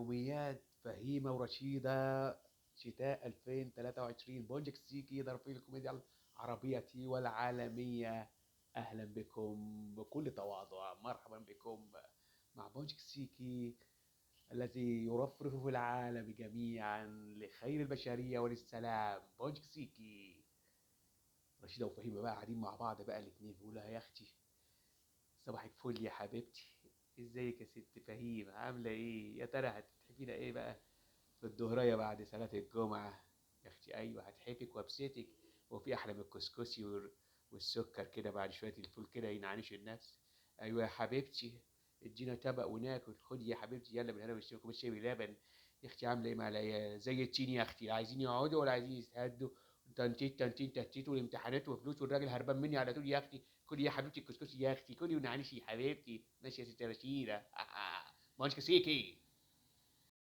يوميات فهيمة ورشيدة شتاء 2023. بونجك سيكي ظرفي الكوميديا العربية والعالمية. أهلا بكم بكل تواضع، مرحبا بكم مع بونجك سيكي الذي يرفرف في العالم جميعا لخير البشرية وللسلام. بونجك سيكي رشيدة وفهيمة بقى قاعدين مع بعض بقى الاتنين، بيقولوا يا أختي صباحك فل يا حبيبتي، ازيك يا ست فهيمة عاملة ايه؟ يا ترى هتتحفينا ايه بقى في الظهرية بعد صلاة الجمعة؟ يا اختي ايوه هتحفك وابسطك، وفي احلى من الكسكسي والسكر كده بعد شوية الفول كده ينعنش النفس. ايوه يا حبيبتي ادينا طبق وناكل، خدي يا حبيبتي يلا بالهنا والشفا كوباية شاي بلبن. يا اختي عاملة ايه معايا زي التين يا اختي؟ عايزين يقعدوا ولا عايزين يستهدوا؟ تنطيط تنطيط تنطيط والامتحانات وفلوس والراجل هربان مني على طول. يا اختي كلي يا حبيبتي الكسكسي، يا اختي كلي ونعنشي يا حبيبتي. ماشي يا ست رشيدة. ما هوش كسيكي.